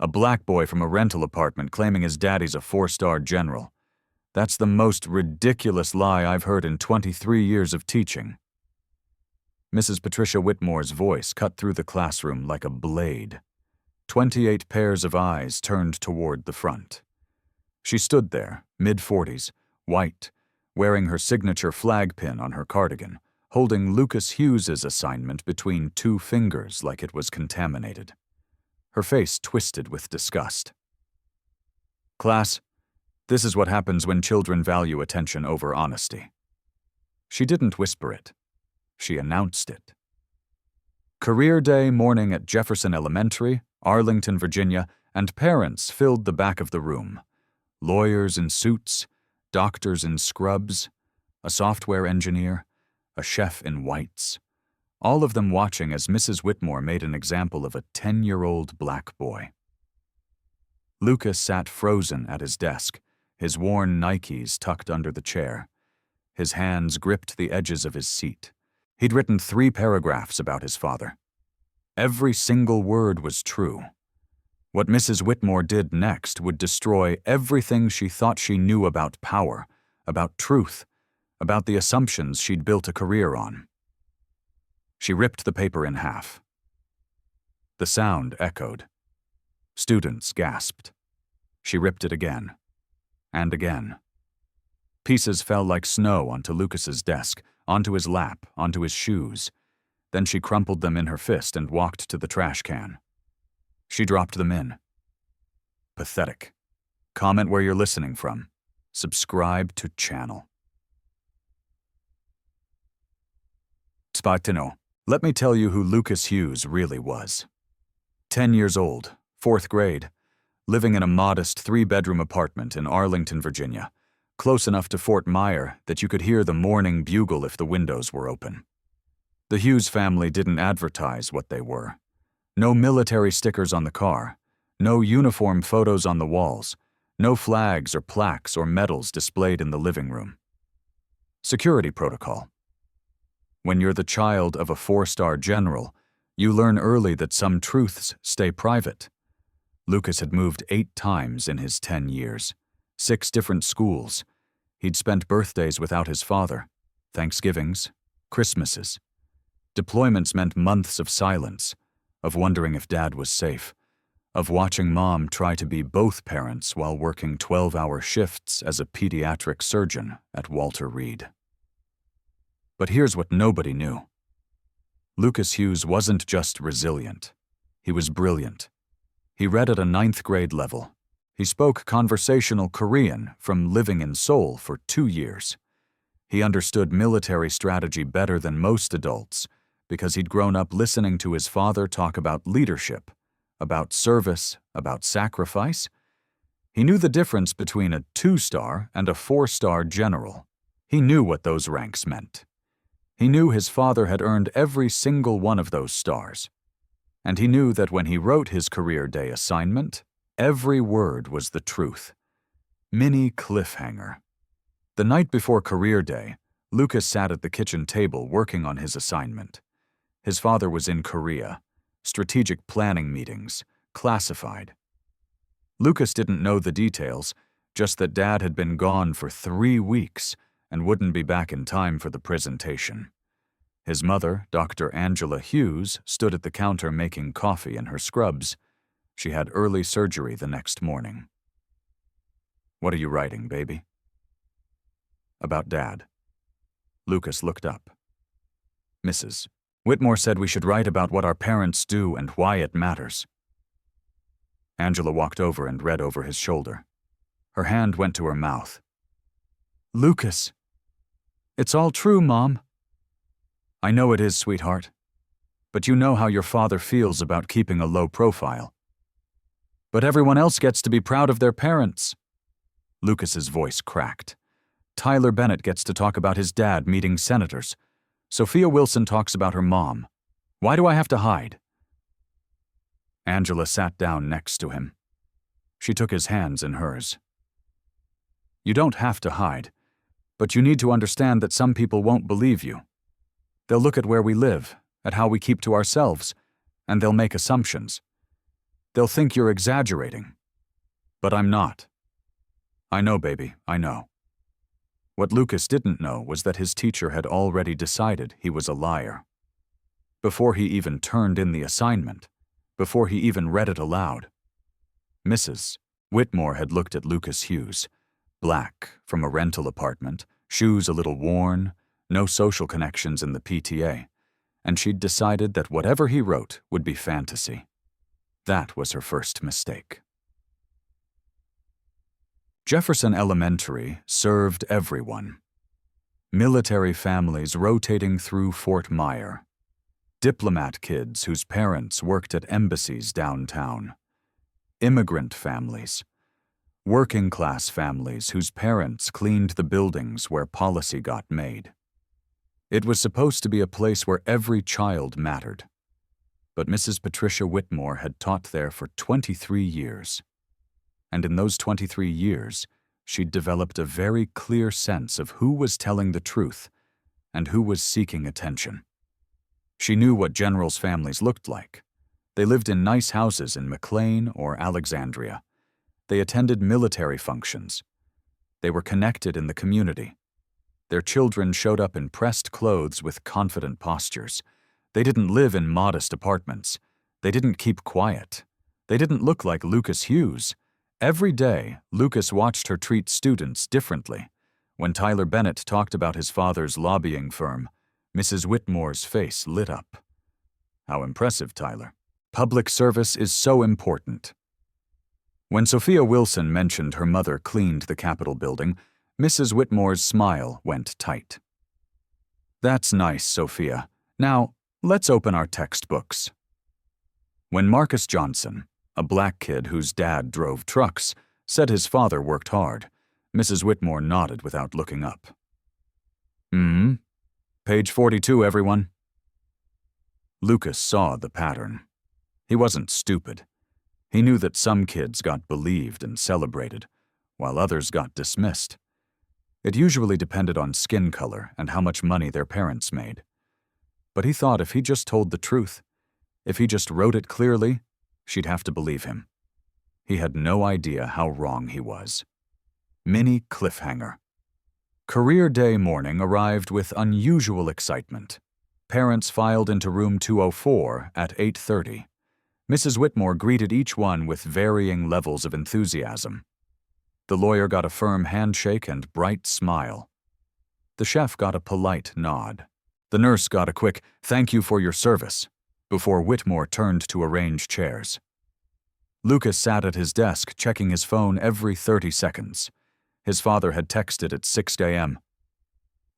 A black boy from a rental apartment claiming his daddy's a 4-star general. That's the most ridiculous lie I've heard in 23 years of teaching. Mrs. Patricia Whitmore's voice cut through the classroom like a blade. 28 pairs of eyes turned toward the front. She stood there, mid-40s, white, wearing her signature flag pin on her cardigan, holding Lucas Hughes's assignment between 2 fingers like it was contaminated. Her face twisted with disgust. "Class, this is what happens when children value attention over honesty." She didn't whisper it. She announced it. Career Day morning at Jefferson Elementary, Arlington, Virginia, and parents filled the back of the room. Lawyers in suits, doctors in scrubs, a software engineer, a chef in whites, all of them watching as Mrs. Whitmore made an example of a 10-year-old black boy. Lucas sat frozen at his desk, his worn Nikes tucked under the chair. His hands gripped the edges of his seat. He'd written 3 paragraphs about his father. Every single word was true. What Mrs. Whitmore did next would destroy everything she thought she knew about power, about truth, about the assumptions she'd built a career on. She ripped the paper in half. The sound echoed. Students gasped. She ripped it again, and again. Pieces fell like snow onto Lucas's desk, onto his lap, onto his shoes. Then she crumpled them in her fist and walked to the trash can. She dropped them in. Pathetic. Comment where you're listening from. Subscribe to channel. Spatino. Let me tell you who Lucas Hughes really was. 10 years old, 4th grade, living in a modest 3-bedroom apartment in Arlington, Virginia, close enough to Fort Myer that you could hear the morning bugle if the windows were open. The Hughes family didn't advertise what they were. No military stickers on the car, no uniform photos on the walls, no flags or plaques or medals displayed in the living room. Security protocol. When you're the child of a 4-star general, you learn early that some truths stay private. Lucas had moved 8 times in his 10 years, 6 different schools. He'd spent birthdays without his father, Thanksgivings, Christmases. Deployments meant months of silence, of wondering if Dad was safe, of watching Mom try to be both parents while working 12-hour shifts as a pediatric surgeon at Walter Reed. But here's what nobody knew. Lucas Hughes wasn't just resilient. He was brilliant. He read at a 9th grade level. He spoke conversational Korean from living in Seoul for 2 years. He understood military strategy better than most adults because he'd grown up listening to his father talk about leadership, about service, about sacrifice. He knew the difference between a 2-star and a 4-star general. He knew what those ranks meant. He knew his father had earned every single one of those stars. And he knew that when he wrote his career day assignment, every word was the truth. Mini cliffhanger. The night before career day, Lucas sat at the kitchen table working on his assignment. His father was in Korea. Strategic planning meetings, classified. Lucas didn't know the details, just that Dad had been gone for 3 weeks and wouldn't be back in time for the presentation. His mother, Dr. Angela Hughes, stood at the counter making coffee in her scrubs. She had early surgery the next morning. "What are you writing, baby?" "About Dad." Lucas looked up. "Mrs. Whitmore said we should write about what our parents do and why it matters." Angela walked over and read over his shoulder. Her hand went to her mouth. "Lucas, it's all true, Mom." "I know it is, sweetheart. But you know how your father feels about keeping a low profile." "But everyone else gets to be proud of their parents." Lucas's voice cracked. "Tyler Bennett gets to talk about his dad meeting senators. Sophia Wilson talks about her mom. Why do I have to hide?" Angela sat down next to him. She took his hands in hers. "You don't have to hide, but you need to understand that some people won't believe you. They'll look at where we live, at how we keep to ourselves, and they'll make assumptions. They'll think you're exaggerating. But I'm not. I know, baby, I know. What Lucas didn't know was that his teacher had already decided he was a liar. Before he even turned in the assignment, before he even read it aloud. Mrs. Whitmore had looked at Lucas Hughes, black, from a rental apartment, shoes a little worn, no social connections in the PTA, and she'd decided that whatever he wrote would be fantasy. That was her first mistake. Jefferson Elementary served everyone. Military families rotating through Fort Myer. Diplomat kids whose parents worked at embassies downtown. Immigrant families. Working-class families whose parents cleaned the buildings where policy got made. It was supposed to be a place where every child mattered. But Mrs. Patricia Whitmore had taught there for 23 years. And in those 23 years, she'd developed a very clear sense of who was telling the truth and who was seeking attention. She knew what generals' families looked like. They lived in nice houses in McLean or Alexandria. They attended military functions. They were connected in the community. Their children showed up in pressed clothes with confident postures. They didn't live in modest apartments. They didn't keep quiet. They didn't look like Lucas Hughes. Every day, Lucas watched her treat students differently. When Tyler Bennett talked about his father's lobbying firm, Mrs. Whitmore's face lit up. How impressive, Tyler. Public service is so important. When Sophia Wilson mentioned her mother cleaned the Capitol building, Mrs. Whitmore's smile went tight. That's nice, Sophia. Now, let's open our textbooks. When Marcus Johnson, a black kid whose dad drove trucks, said his father worked hard, Mrs. Whitmore nodded without looking up. Page 42, everyone. Lucas saw the pattern. He wasn't stupid. He knew that some kids got believed and celebrated, while others got dismissed. It usually depended on skin color and how much money their parents made. But he thought if he just told the truth, if he just wrote it clearly, she'd have to believe him. He had no idea how wrong he was. Mini cliffhanger. Career Day morning arrived with unusual excitement. Parents filed into room 204 at 8:30. Mrs. Whitmore greeted each one with varying levels of enthusiasm. The lawyer got a firm handshake and bright smile. The chef got a polite nod. The nurse got a quick, "Thank you for your service," before Whitmore turned to arrange chairs. Lucas sat at his desk checking his phone every 30 seconds. His father had texted at 6 a.m.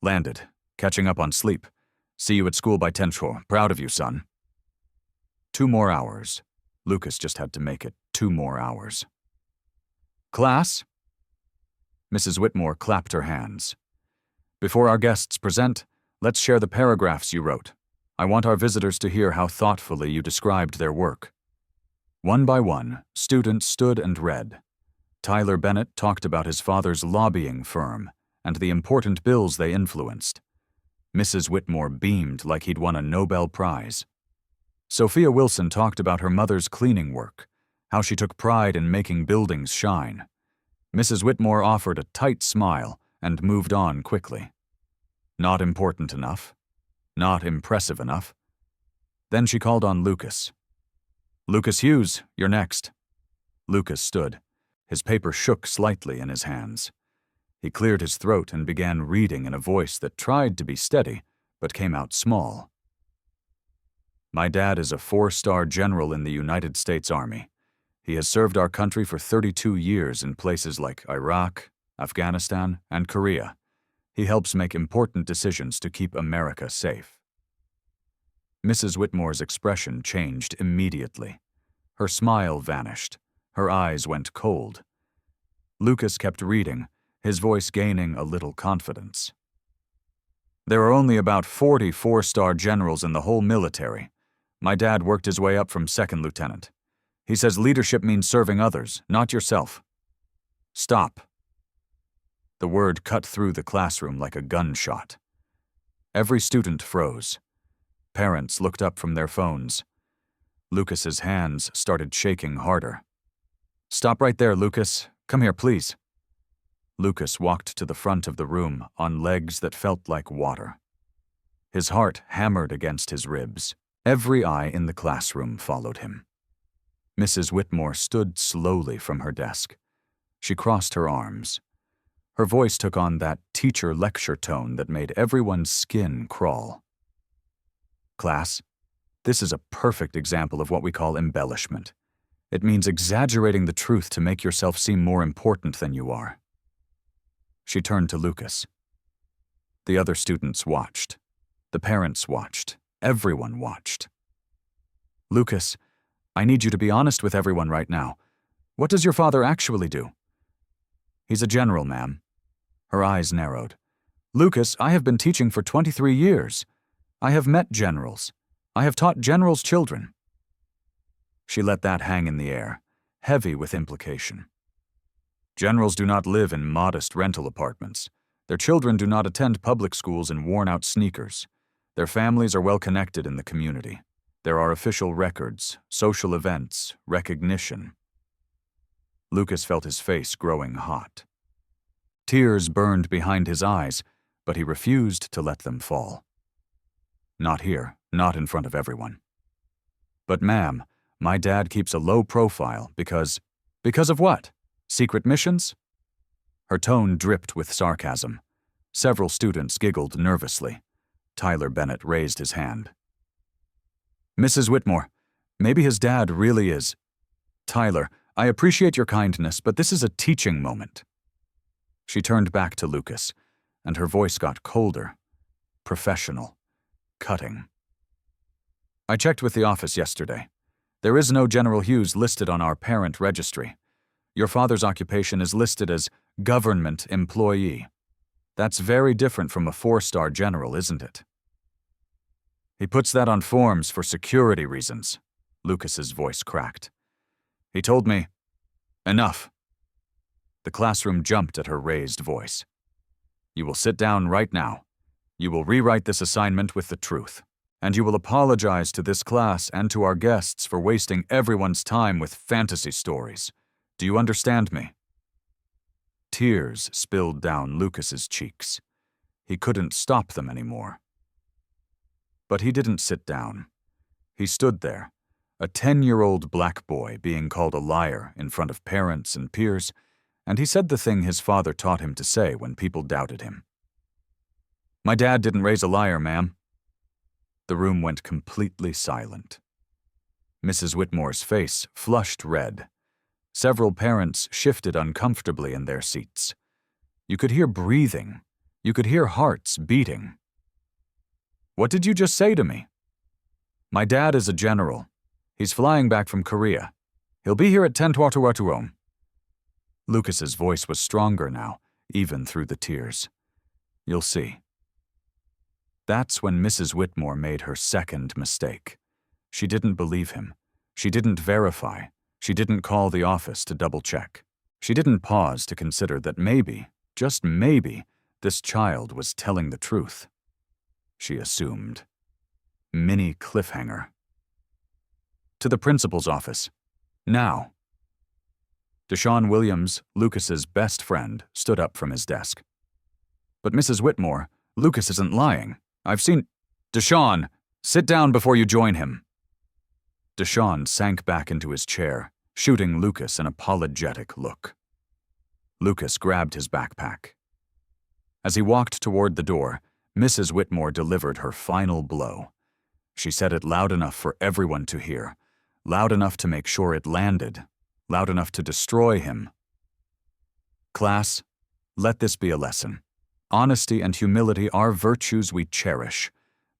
"Landed. Catching up on sleep. See you at school by 10. Proud of you, son." 2 more hours. Lucas just had to make it 2 more hours. "Class?" Mrs. Whitmore clapped her hands. "Before our guests present, let's share the paragraphs you wrote. I want our visitors to hear how thoughtfully you described their work." One by one, students stood and read. Tyler Bennett talked about his father's lobbying firm and the important bills they influenced. Mrs. Whitmore beamed like he'd won a Nobel Prize. Sophia Wilson talked about her mother's cleaning work, how she took pride in making buildings shine. Mrs. Whitmore offered a tight smile and moved on quickly. Not important enough. Not impressive enough. Then she called on Lucas. "Lucas Hughes, you're next." Lucas stood. His paper shook slightly in his hands. He cleared his throat and began reading in a voice that tried to be steady, but came out small. "My dad is a 4-star general in the United States Army. He has served our country for 32 years in places like Iraq, Afghanistan, and Korea. He helps make important decisions to keep America safe." Mrs. Whitmore's expression changed immediately. Her smile vanished. Her eyes went cold. Lucas kept reading, his voice gaining a little confidence. "There are only about 40 4-star generals in the whole military. My dad worked his way up from 2nd lieutenant. He says leadership means serving others, not yourself." "Stop." The word cut through the classroom like a gunshot. Every student froze. Parents looked up from their phones. Lucas's hands started shaking harder. "Stop right there, Lucas. Come here, please." Lucas walked to the front of the room on legs that felt like water. His heart hammered against his ribs. Every eye in the classroom followed him. Mrs. Whitmore stood slowly from her desk. She crossed her arms. Her voice took on that teacher lecture tone that made everyone's skin crawl. "Class, this is a perfect example of what we call embellishment. It means exaggerating the truth to make yourself seem more important than you are." She turned to Lucas. The other students watched. The parents watched. Everyone watched. "Lucas, I need you to be honest with everyone right now. What does your father actually do?" "He's a general, ma'am." Her eyes narrowed. "Lucas, I have been teaching for 23 years. I have met generals. I have taught generals' children." She let that hang in the air, heavy with implication. "Generals do not live in modest rental apartments. Their children do not attend public schools in worn-out sneakers. Their families are well connected in the community. There are official records, social events, recognition." Lucas felt his face growing hot. Tears burned behind his eyes, but he refused to let them fall. "Not here, not in front of everyone." "But ma'am, my dad keeps a low profile because..." "Because of what? Secret missions?" Her tone dripped with sarcasm. Several students giggled nervously. Tyler Bennett raised his hand. "Mrs. Whitmore, maybe his dad really is..." "Tyler, I appreciate your kindness, but this is a teaching moment." She turned back to Lucas, and her voice got colder, professional, cutting. "I checked with the office yesterday. There is no General Hughes listed on our parent registry. Your father's occupation is listed as government employee. That's very different from a 4-star general, isn't it?" "He puts that on forms for security reasons." Lucas's voice cracked. "He told me..." "Enough." The classroom jumped at her raised voice. "You will sit down right now. You will rewrite this assignment with the truth. And you will apologize to this class and to our guests for wasting everyone's time with fantasy stories. Do you understand me?" Tears spilled down Lucas's cheeks. He couldn't stop them anymore. But he didn't sit down. He stood there, a 10-year-old black boy being called a liar in front of parents and peers, and he said the thing his father taught him to say when people doubted him. "My dad didn't raise a liar, ma'am." The room went completely silent. Mrs. Whitmore's face flushed red. Several parents shifted uncomfortably in their seats. You could hear breathing. You could hear hearts beating. "What did you just say to me?" "My dad is a general. He's flying back from Korea. He'll be here at 10:15. Lucas's voice was stronger now, even through the tears. "You'll see." That's when Mrs. Whitmore made her second mistake. She didn't believe him. She didn't verify. She didn't call the office to double-check. She didn't pause to consider that maybe, just maybe, this child was telling the truth. She assumed. Mini cliffhanger. "To the principal's office. Now." Deshaun Williams, Lucas's best friend, stood up from his desk. "But Mrs. Whitmore, Lucas isn't lying. I've seen..." "Deshaun, sit down before you join him." Deshaun sank back into his chair, shooting Lucas an apologetic look. Lucas grabbed his backpack. As he walked toward the door, Mrs. Whitmore delivered her final blow. She said it loud enough for everyone to hear, loud enough to make sure it landed, loud enough to destroy him. "Class, let this be a lesson. Honesty and humility are virtues we cherish.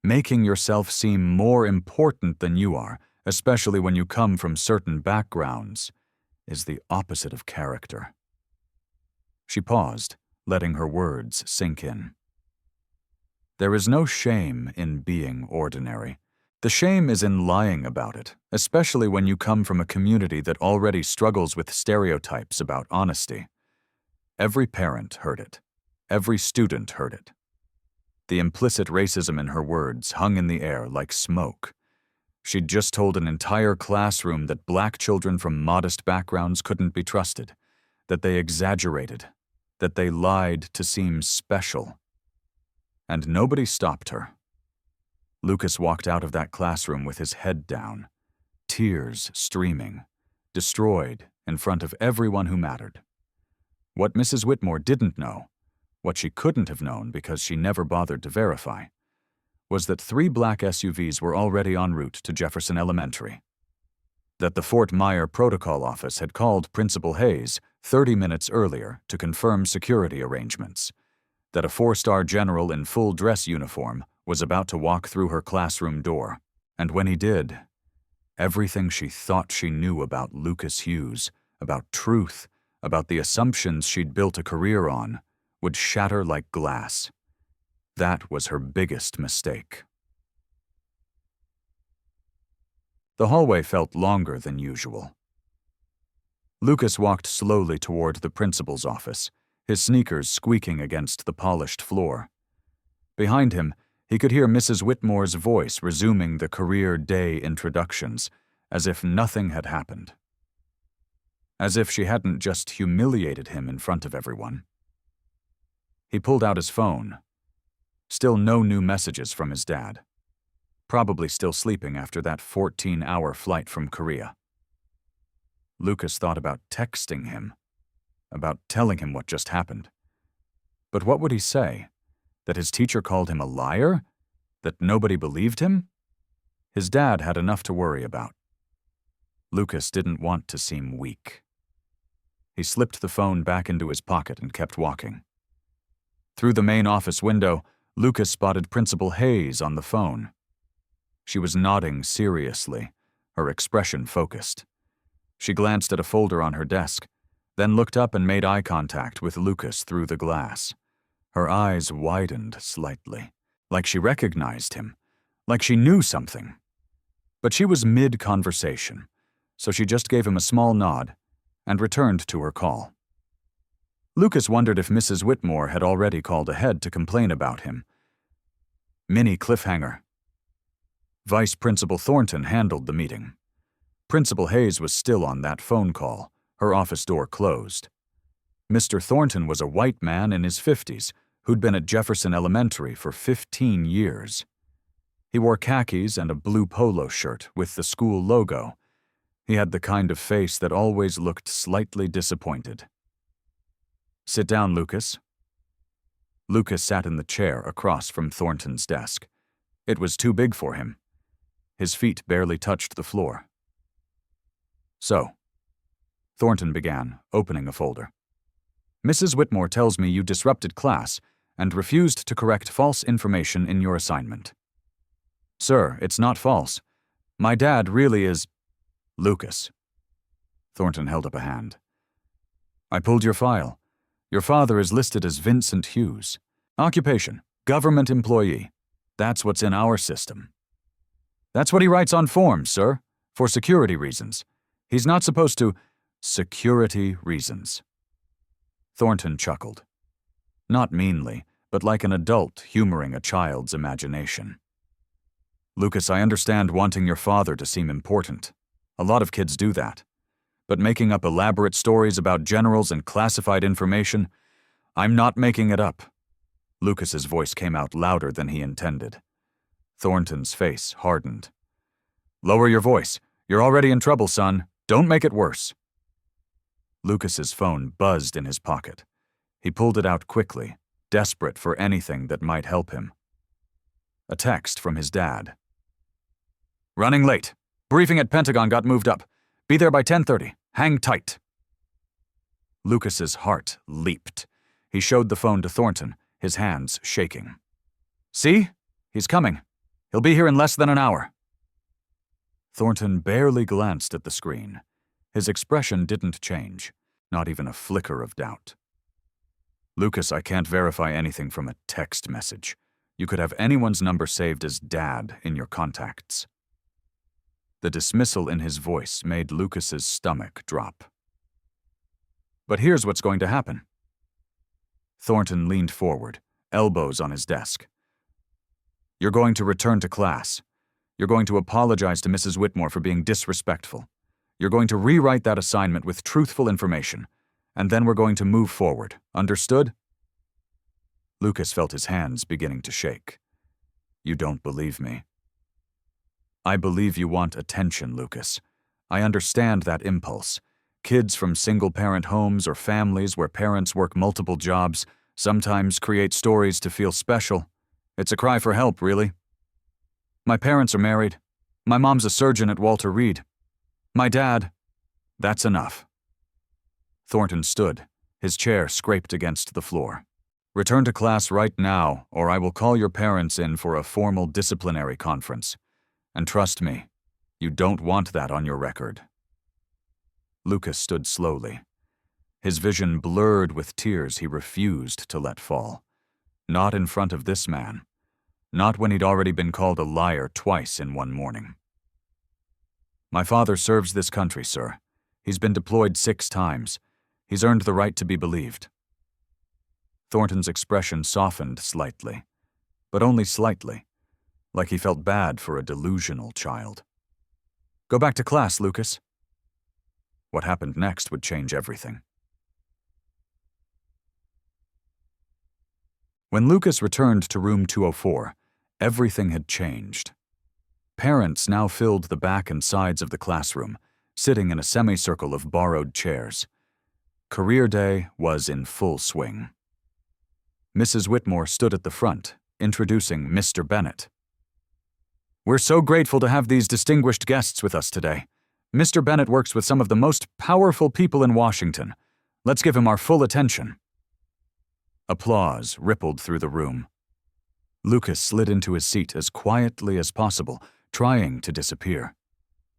Making yourself seem more important than you are, especially when you come from certain backgrounds, is the opposite of character." She paused, letting her words sink in. There is no shame in being ordinary. The shame is in lying about it, especially when you come from a community that already struggles with stereotypes about honesty. Every parent heard it. Every student heard it. The implicit racism in her words hung in the air like smoke. She'd just told an entire classroom that black children from modest backgrounds couldn't be trusted, that they exaggerated, that they lied to seem special. And nobody stopped her. Lucas walked out of that classroom with his head down, tears streaming, destroyed in front of everyone who mattered. What Mrs. Whitmore didn't know, what she couldn't have known because she never bothered to verify, was that 3 black SUVs were already en route to Jefferson Elementary. That the Fort Myer Protocol Office had called Principal Hayes 30 minutes earlier to confirm security arrangements. That a 4-star general in full dress uniform was about to walk through her classroom door. And when he did, everything she thought she knew about Lucas Hughes, about truth, about the assumptions she'd built a career on, would shatter like glass. That was her biggest mistake. The hallway felt longer than usual. Lucas walked slowly toward the principal's office, his sneakers squeaking against the polished floor. Behind him, he could hear Mrs. Whitmore's voice resuming the career day introductions, as if nothing had happened. As if she hadn't just humiliated him in front of everyone. He pulled out his phone. Still no new messages from his dad. Probably still sleeping after that 14-hour flight from Korea. Lucas thought about texting him, about telling him what just happened. But what would he say? That his teacher called him a liar? That nobody believed him? His dad had enough to worry about. Lucas didn't want to seem weak. He slipped the phone back into his pocket and kept walking. Through the main office window, Lucas spotted Principal Hayes on the phone. She was nodding seriously, her expression focused. She glanced at a folder on her desk, then looked up and made eye contact with Lucas through the glass. Her eyes widened slightly, like she recognized him, like she knew something. But she was mid-conversation, so she just gave him a small nod and returned to her call. Lucas wondered if Mrs. Whitmore had already called ahead to complain about him. Mini cliffhanger. Vice Principal Thornton handled the meeting. Principal Hayes was still on that phone call, her office door closed. Mr. Thornton was a white man in his 50s who'd been at Jefferson Elementary for 15 years. He wore khakis and a blue polo shirt with the school logo. He had the kind of face that always looked slightly disappointed. "Sit down, Lucas." Lucas sat in the chair across from Thornton's desk. It was too big for him. His feet barely touched the floor. "So," Thornton began, opening a folder. "Mrs. Whitmore tells me you disrupted class and refused to correct false information in your assignment." "Sir, it's not false. My dad really is—" "Lucas." Thornton held up a hand. "I pulled your file. Your father is listed as Vincent Hughes. Occupation, government employee. That's what's in our system." "That's what he writes on forms, sir, for security reasons. He's not supposed to—" "Security reasons." Thornton chuckled. Not meanly, but like an adult humoring a child's imagination. "Lucas, I understand wanting your father to seem important. A lot of kids do that. But making up elaborate stories about generals and classified information, I'm not making it up." Lucas's voice came out louder than he intended. Thornton's face hardened. "Lower your voice. You're already in trouble, son. Don't make it worse." Lucas's phone buzzed in his pocket. He pulled it out quickly, desperate for anything that might help him. A text from his dad. "Running late. Briefing at Pentagon got moved up. Be there by 10:30. Hang tight." Lucas's heart leaped. He showed the phone to Thornton, his hands shaking. "See? He's coming. He'll be here in less than an hour." Thornton barely glanced at the screen. His expression didn't change, not even a flicker of doubt. "Lucas, I can't verify anything from a text message. You could have anyone's number saved as Dad in your contacts." The dismissal in his voice made Lucas's stomach drop. "But here's what's going to happen." Thornton leaned forward, elbows on his desk. "You're going to return to class. You're going to apologize to Mrs. Whitmore for being disrespectful. You're going to rewrite that assignment with truthful information, and then we're going to move forward. Understood? Lucas felt his hands beginning to shake. You don't believe me. I believe you want attention, Lucas. I understand that impulse. Kids from single-parent homes or families where parents work multiple jobs sometimes create stories to feel special. It's a cry for help, really. My parents are married. My mom's a surgeon at Walter Reed. My dad. That's enough. Thornton stood, his chair scraped against the floor. Return to class right now, or I will call your parents in for a formal disciplinary conference. And trust me, you don't want that on your record. Lucas stood slowly. His vision blurred with tears he refused to let fall. Not in front of this man. Not when he'd already been called a liar twice in one morning. My father serves this country, sir. He's been deployed 6 times. He's earned the right to be believed. Thornton's expression softened slightly, but only slightly, like he felt bad for a delusional child. Go back to class, Lucas. What happened next would change everything. When Lucas returned to room 204, everything had changed. Parents now filled the back and sides of the classroom, sitting in a semicircle of borrowed chairs. Career day was in full swing. Mrs. Whitmore stood at the front, introducing Mr. Bennett. We're so grateful to have these distinguished guests with us today. Mr. Bennett works with some of the most powerful people in Washington. Let's give him our full attention. Applause rippled through the room. Lucas slid into his seat as quietly as possible, trying to disappear,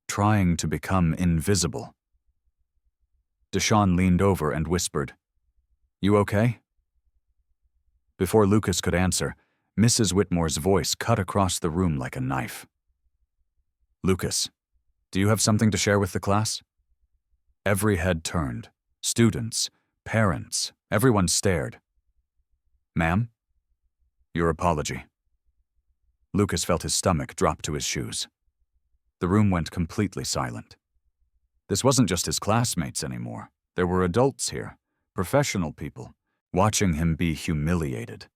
trying to become invisible. Deshawn leaned over and whispered, You okay? Before Lucas could answer, Mrs. Whitmore's voice cut across the room like a knife. Lucas, do you have something to share with the class? Every head turned. Students, parents, everyone stared. Ma'am? Your apology. Lucas felt his stomach drop to his shoes. The room went completely silent. This wasn't just his classmates anymore. There were adults here, professional people, watching him be humiliated.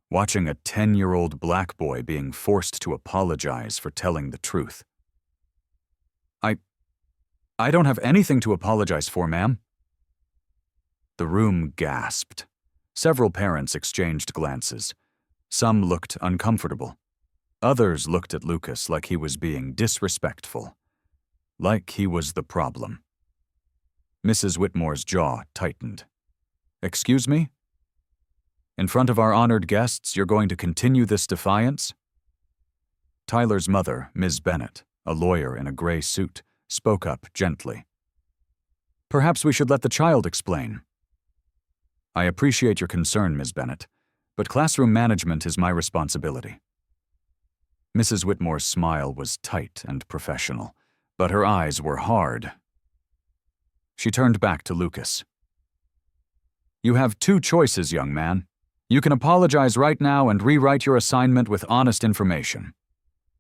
Watching a 10-year-old black boy being forced to apologize for telling the truth. I don't have anything to apologize for, ma'am. The room gasped. Several parents exchanged glances. Some looked uncomfortable. Others looked at Lucas like he was being disrespectful. Like he was the problem. Mrs. Whitmore's jaw tightened. Excuse me? In front of our honored guests, you're going to continue this defiance? Tyler's mother, Ms. Bennett, a lawyer in a gray suit, spoke up gently. Perhaps we should let the child explain. I appreciate your concern, Ms. Bennett, but classroom management is my responsibility. Mrs. Whitmore's smile was tight and professional, but her eyes were hard. She turned back to Lucas. You have 2 choices, young man. You can apologize right now and rewrite your assignment with honest information.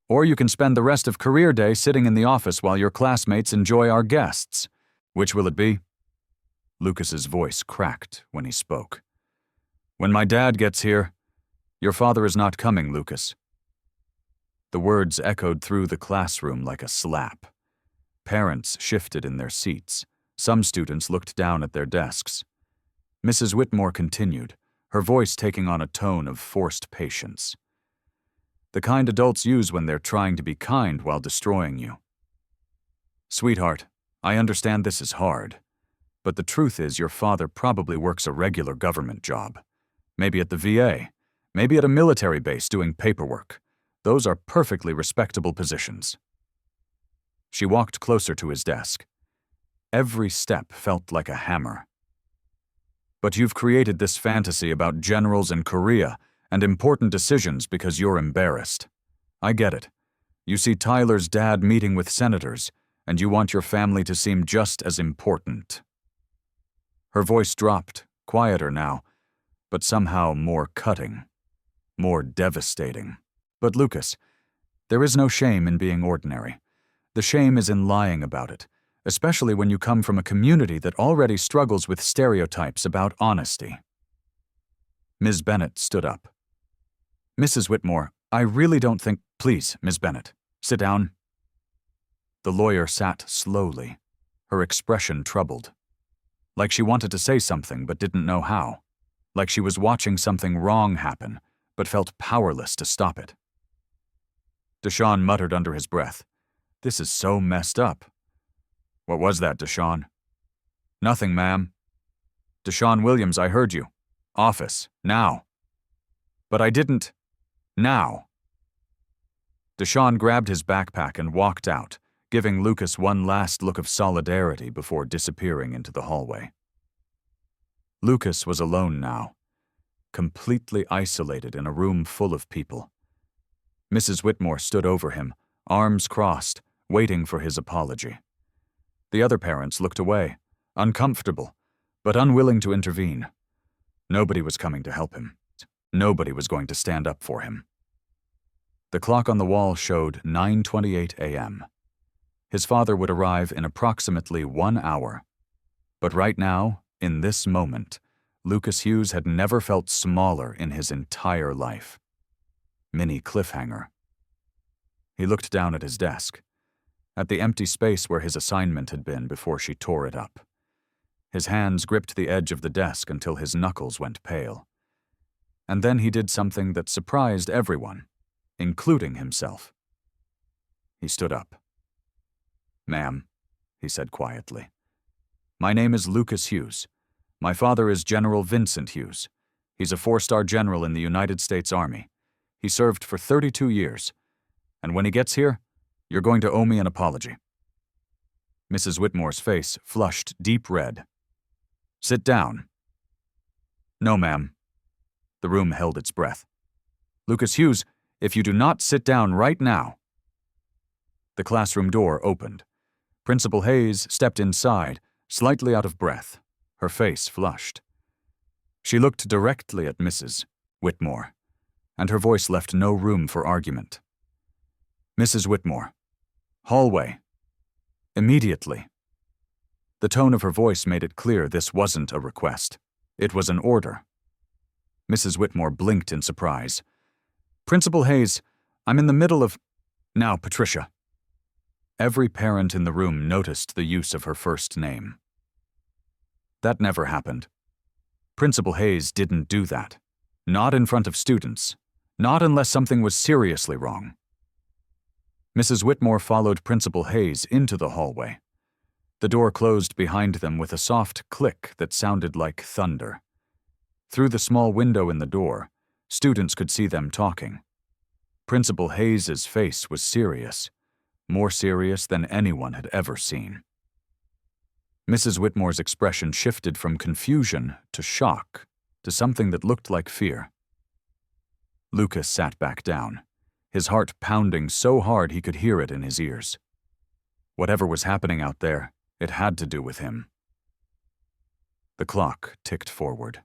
Or you can spend the rest of career day sitting in the office while your classmates enjoy our guests. Which will it be? Lucas's voice cracked when he spoke. When my dad gets here, your father is not coming, Lucas. The words echoed through the classroom like a slap. Parents shifted in their seats. Some students looked down at their desks. Mrs. Whitmore continued, her voice taking on a tone of forced patience. The kind adults use when they're trying to be kind while destroying you. Sweetheart, I understand this is hard, but the truth is your father probably works a regular government job. Maybe at the VA, maybe at a military base doing paperwork. Those are perfectly respectable positions. She walked closer to his desk. Every step felt like a hammer. But you've created this fantasy about generals in Korea and important decisions because you're embarrassed. I get it. You see Tyler's dad meeting with senators, and you want your family to seem just as important. Her voice dropped, quieter now, but somehow more cutting, more devastating. But Lucas, There is no shame in being ordinary. The shame is in lying about it, especially when you come from a community that already struggles with stereotypes about honesty. Ms. Bennet stood up. Mrs. Whitmore, I really don't think— Please, Ms. Bennet, sit down. The lawyer sat slowly, her expression troubled. Like she wanted to say something but didn't know how. Like she was watching something wrong happen, but felt powerless to stop it. Deshawn muttered under his breath, This is so messed up. What was that, Deshawn? Nothing, ma'am. Deshawn Williams, I heard you. Office, now. But I didn't. Now. Deshawn grabbed his backpack and walked out, giving Lucas one last look of solidarity before disappearing into the hallway. Lucas was alone now, completely isolated in a room full of people. Mrs. Whitmore stood over him, arms crossed, waiting for his apology. The other parents looked away, uncomfortable, but unwilling to intervene. Nobody was coming to help him. Nobody was going to stand up for him. The clock on the wall showed 9:28 a.m. His father would arrive in approximately 1 hour. But right now, in this moment, Lucas Hughes had never felt smaller in his entire life. Mini cliffhanger. He looked down at his desk, at the empty space where his assignment had been before she tore it up. His hands gripped the edge of the desk until his knuckles went pale. And then he did something that surprised everyone, including himself. He stood up. Ma'am, he said quietly, my name is Lucas Hughes. My father is General Vincent Hughes. He's a 4-star general in the United States Army. He served for 32 years. And when he gets here, you're going to owe me an apology. Mrs. Whitmore's face flushed deep red. Sit down. No, ma'am. The room held its breath. Lucas Hughes, if you do not sit down right now. The classroom door opened. Principal Hayes stepped inside, slightly out of breath, her face flushed. She looked directly at Mrs. Whitmore, and her voice left no room for argument. Mrs. Whitmore, hallway. Immediately. The tone of her voice made it clear this wasn't a request. It was an order. Mrs. Whitmore blinked in surprise. Principal Hayes, I'm in the middle of— Now, Patricia. Every parent in the room noticed the use of her first name. That never happened. Principal Hayes didn't do that. Not in front of students. Not unless something was seriously wrong. Mrs. Whitmore followed Principal Hayes into the hallway. The door closed behind them with a soft click that sounded like thunder. Through the small window in the door, students could see them talking. Principal Hayes's face was serious, more serious than anyone had ever seen. Mrs. Whitmore's expression shifted from confusion to shock to something that looked like fear. Lucas sat back down, his heart pounding so hard he could hear it in his ears. Whatever was happening out there, it had to do with him. The clock ticked forward.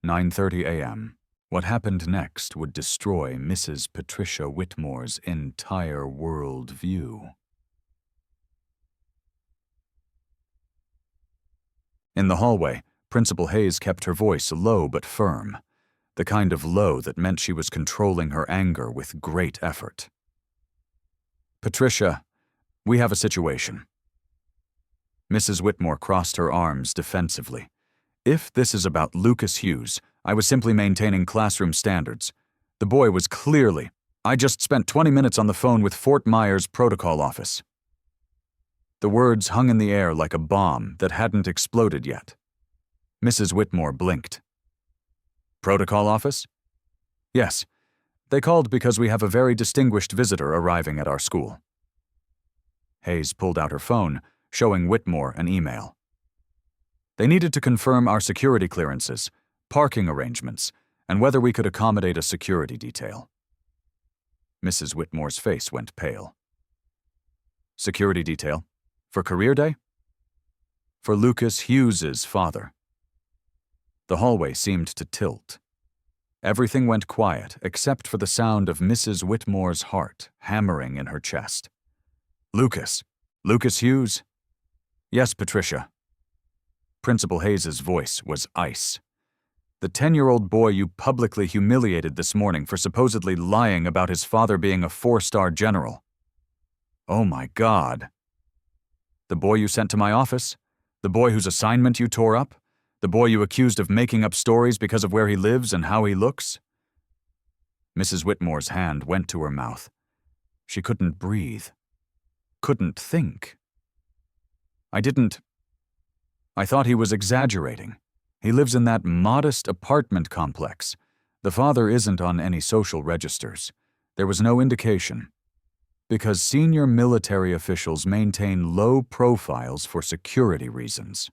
9:30 a.m. What happened next would destroy Mrs. Patricia Whitmore's entire world view. In the hallway, Principal Hayes kept her voice low but firm, the kind of low that meant she was controlling her anger with great effort. Patricia, we have a situation. Mrs. Whitmore crossed her arms defensively. If this is about Lucas Hughes, I was simply maintaining classroom standards. The boy was clearly— I just spent 20 minutes on the phone with Fort Myers Protocol Office. The words hung in the air like a bomb that hadn't exploded yet. Mrs. Whitmore blinked. Protocol Office? Yes. They called because we have a very distinguished visitor arriving at our school. Hayes pulled out her phone, showing Whitmore an email. They needed to confirm our security clearances, parking arrangements, and whether we could accommodate a security detail. Mrs. Whitmore's face went pale. Security detail? For career day? For Lucas Hughes's father. The hallway seemed to tilt. Everything went quiet except for the sound of Mrs. Whitmore's heart hammering in her chest. "Lucas. Lucas Hughes?" "Yes, Patricia." Principal Hayes's voice was ice. "The 10-year-old boy you publicly humiliated this morning for supposedly lying about his father being a 4-star general." "Oh my God." "The boy you sent to my office? The boy whose assignment you tore up? The boy you accused of making up stories because of where he lives and how he looks?" Mrs. Whitmore's hand went to her mouth. She couldn't breathe. Couldn't think. I thought he was exaggerating. He lives in that modest apartment complex. The father isn't on any social registers. There was no indication. Because senior military officials maintain low profiles for security reasons.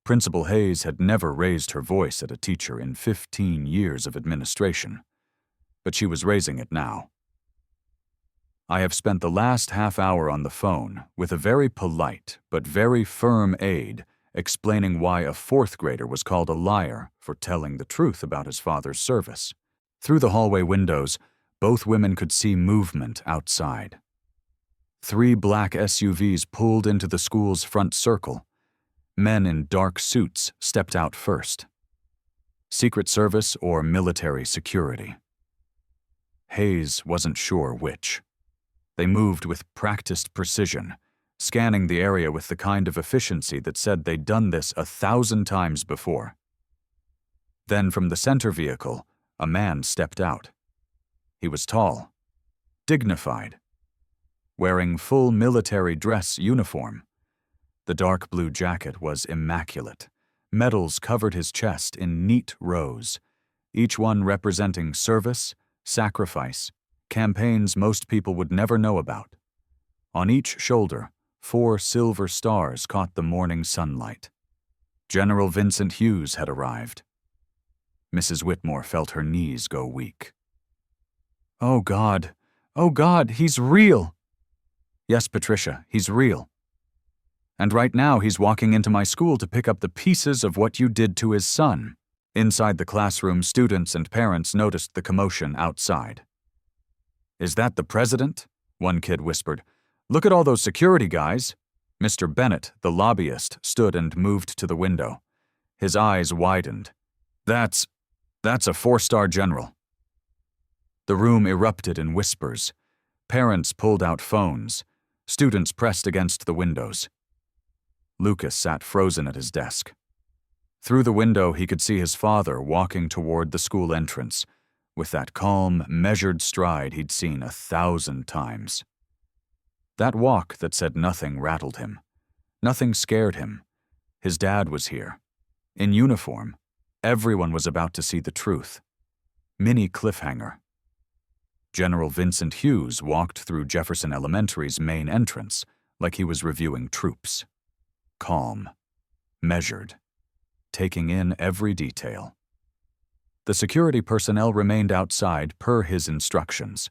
Principal Hayes had never raised her voice at a teacher in 15 years of administration, but she was raising it now. "I have spent the last half hour on the phone with a very polite but very firm aide explaining why a 4th grader was called a liar for telling the truth about his father's service." Through the hallway windows, both women could see movement outside. 3 black SUVs pulled into the school's front circle. Men in dark suits stepped out first. Secret Service or military security. Hayes wasn't sure which. They moved with practiced precision, scanning the area with the kind of efficiency that said they'd done this 1,000 times before. Then from the center vehicle, a man stepped out. He was tall, dignified, wearing full military dress uniform. The dark blue jacket was immaculate. Medals covered his chest in neat rows, each one representing service, sacrifice, campaigns most people would never know about. On each shoulder, 4 silver stars caught the morning sunlight. General Vincent Hughes had arrived. Mrs. Whitmore felt her knees go weak. "Oh God, he's real." "Yes, Patricia, he's real. And right now he's walking into my school to pick up the pieces of what you did to his son." Inside the classroom, students and parents noticed the commotion outside. "Is that the president?" one kid whispered. "Look at all those security guys." Mr. Bennett, the lobbyist, stood and moved to the window. His eyes widened. That's a 4-star general." The room erupted in whispers. Parents pulled out phones. Students pressed against the windows. Lucas sat frozen at his desk. Through the window, he could see his father walking toward the school entrance, with that calm, measured stride he'd seen 1,000 times. That walk that said nothing rattled him. Nothing scared him. His dad was here. In uniform. Everyone was about to see the truth. Mini cliffhanger. General Vincent Hughes walked through Jefferson Elementary's main entrance like he was reviewing troops. Calm. Measured. Taking in every detail. The security personnel remained outside per his instructions.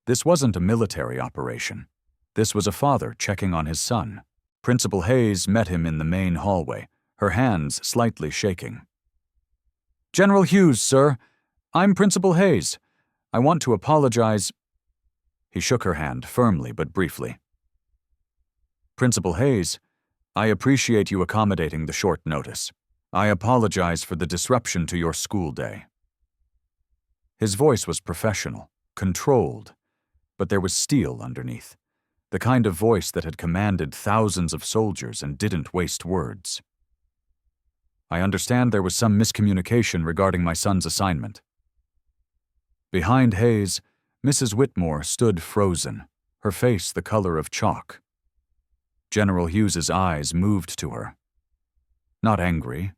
This wasn't a military operation. This was a father checking on his son. Principal Hayes met him in the main hallway, her hands slightly shaking. "General Hughes, sir. I'm Principal Hayes. I want to apologize." He shook her hand firmly but briefly. "Principal Hayes, I appreciate you accommodating the short notice. I apologize for the disruption to your school day." His voice was professional, controlled, but there was steel underneath, the kind of voice that had commanded thousands of soldiers and didn't waste words. "I understand there was some miscommunication regarding my son's assignment." Behind Hayes, Mrs. Whitmore stood frozen, her face the color of chalk. General Hughes's eyes moved to her. Not angry,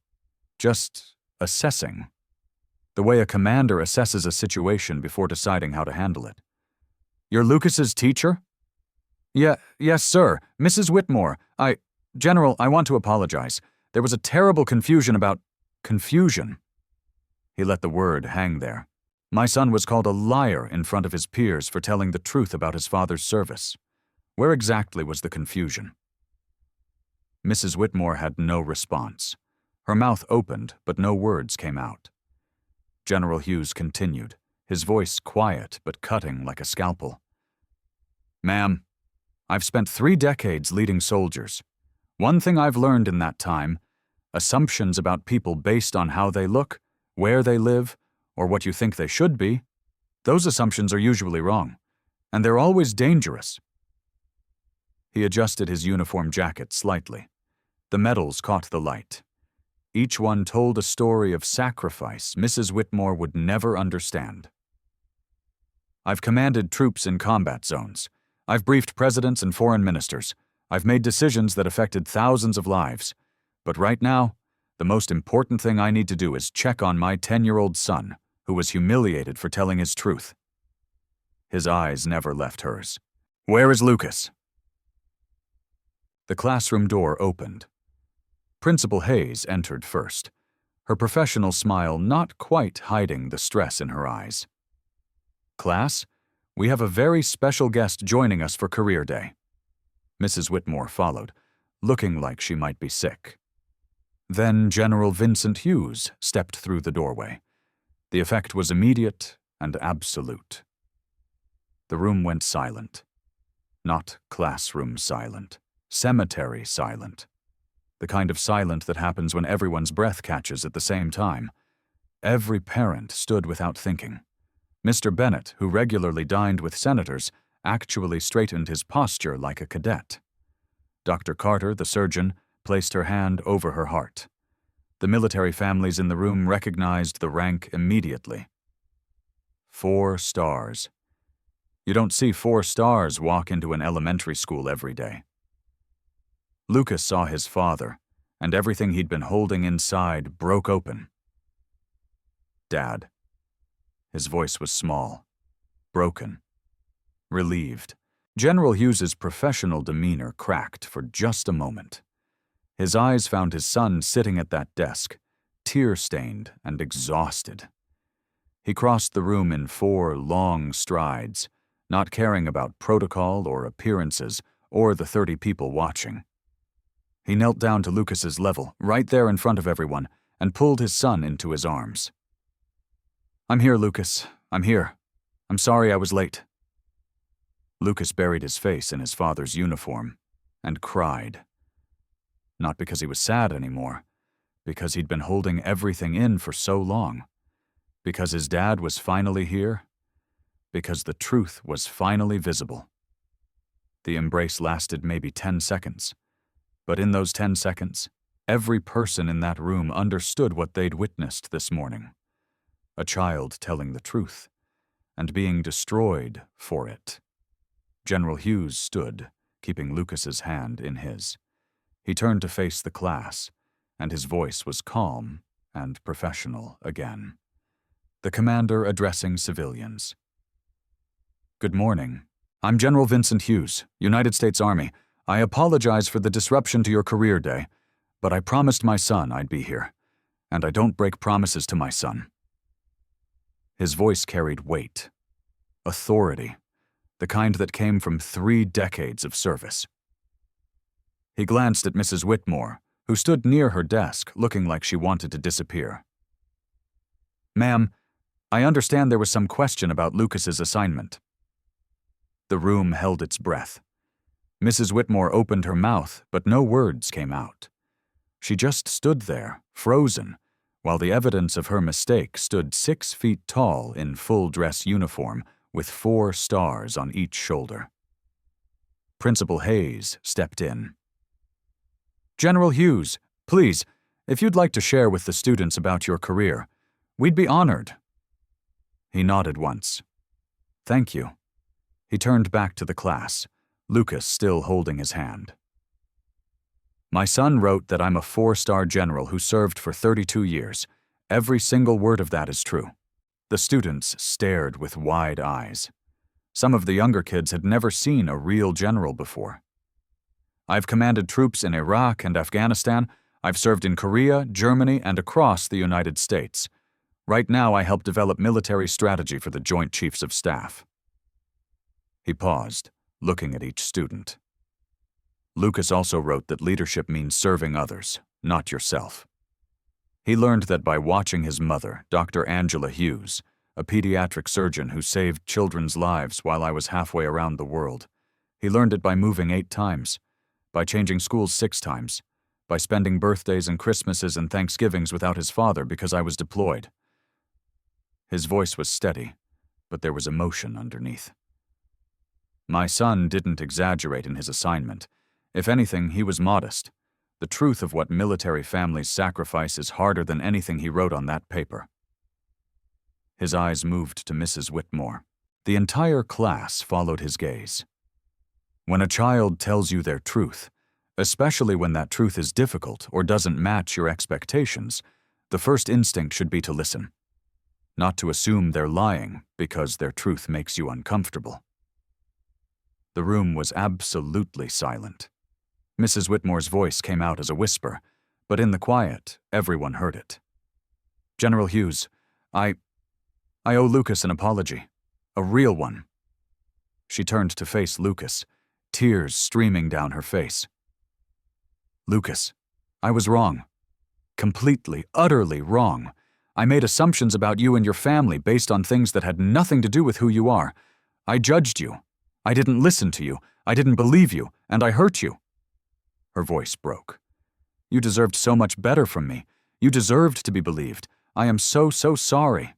just assessing. The way a commander assesses a situation before deciding how to handle it. "You're Lucas's teacher?" Yes, sir. Mrs. Whitmore. General, I want to apologize. There was a terrible confusion about confusion." He let the word hang there. "My son was called a liar in front of his peers for telling the truth about his father's service. Where exactly was the confusion?" Mrs. Whitmore had no response. Her mouth opened, but no words came out. General Hughes continued, his voice quiet but cutting like a scalpel. Ma'am, I've spent 3 decades leading soldiers. One thing I've learned in that time, assumptions about people based on how they look, where they live, or what you think they should be, those assumptions are usually wrong, and they're always dangerous. He adjusted his uniform jacket slightly. The medals caught the light. Each one told a story of sacrifice Mrs. Whitmore would never understand. I've commanded troops in combat zones. I've briefed presidents and foreign ministers. I've made decisions that affected thousands of lives. But right now, the most important thing I need to do is check on my 10-year-old son, who was humiliated for telling his truth. His eyes never left hers. Where is Lucas? The classroom door opened. Principal Hayes entered first, her professional smile not quite hiding the stress in her eyes. Class, we have a very special guest joining us for Career Day. Mrs. Whitmore followed, looking like she might be sick. Then General Vincent Hughes stepped through the doorway. The effect was immediate and absolute. The room went silent. Not classroom silent, cemetery silent. The kind of silent that happens when everyone's breath catches at the same time. Every parent stood without thinking. Mr. Bennett, who regularly dined with senators, actually straightened his posture like a cadet. Dr. Carter, the surgeon, placed her hand over her heart. The military families in the room recognized the rank immediately. 4 stars. You don't see 4 stars walk into an elementary school every day. Lucas saw his father, and everything he'd been holding inside broke open. Dad. His voice was small, broken, relieved. General Hughes's professional demeanor cracked for just a moment. His eyes found his son sitting at that desk, tear-stained and exhausted. He crossed the room in 4 long strides, not caring about protocol or appearances or the 30 people watching. He knelt down to Lucas's level, right there in front of everyone, and pulled his son into his arms. I'm here, Lucas. I'm here. I'm sorry I was late. Lucas buried his face in his father's uniform and cried. Not because he was sad anymore, because he'd been holding everything in for so long, because his dad was finally here, because the truth was finally visible. The embrace lasted maybe 10 seconds, but in those 10 seconds, every person in that room understood what they'd witnessed this morning. A child telling the truth, and being destroyed for it. General Hughes stood, keeping Lucas's hand in his. He turned to face the class, and his voice was calm and professional again. The commander addressing civilians. Good morning. I'm General Vincent Hughes, United States Army. I apologize for the disruption to your career day, but I promised my son I'd be here, and I don't break promises to my son. His voice carried weight, authority, the kind that came from 3 decades of service. He glanced at Mrs. Whitmore, who stood near her desk looking like she wanted to disappear. Ma'am, I understand there was some question about Lucas's assignment. The room held its breath. Mrs. Whitmore opened her mouth, but no words came out. She just stood there, frozen, while the evidence of her mistake stood 6 feet tall in full-dress uniform with 4 stars on each shoulder. Principal Hayes stepped in. General Hughes, please, if you'd like to share with the students about your career, we'd be honored. He nodded once. Thank you. He turned back to the class, Lucas still holding his hand. My son wrote that I'm a 4-star general who served for 32 years. Every single word of that is true. The students stared with wide eyes. Some of the younger kids had never seen a real general before. I've commanded troops in Iraq and Afghanistan. I've served in Korea, Germany, and across the United States. Right now, I help develop military strategy for the Joint Chiefs of Staff. He paused, looking at each student. Lucas also wrote that leadership means serving others, not yourself. He learned that by watching his mother, Dr. Angela Hughes, a pediatric surgeon who saved children's lives while I was halfway around the world. He learned it by moving 8 times, by changing schools 6 times, by spending birthdays and Christmases and Thanksgivings without his father because I was deployed. His voice was steady, but there was emotion underneath. My son didn't exaggerate in his assignment. If anything, he was modest. The truth of what military families sacrifice is harder than anything he wrote on that paper. His eyes moved to Mrs. Whitmore. The entire class followed his gaze. When a child tells you their truth, especially when that truth is difficult or doesn't match your expectations, the first instinct should be to listen, not to assume they're lying because their truth makes you uncomfortable. The room was absolutely silent. Mrs. Whitmore's voice came out as a whisper, but in the quiet, everyone heard it. General Hughes, I owe Lucas an apology. A real one. She turned to face Lucas, tears streaming down her face. Lucas, I was wrong. Completely, utterly wrong. I made assumptions about you and your family based on things that had nothing to do with who you are. I judged you. I didn't listen to you. I didn't believe you, and I hurt you. Her voice broke. You deserved so much better from me. You deserved to be believed. I am so sorry.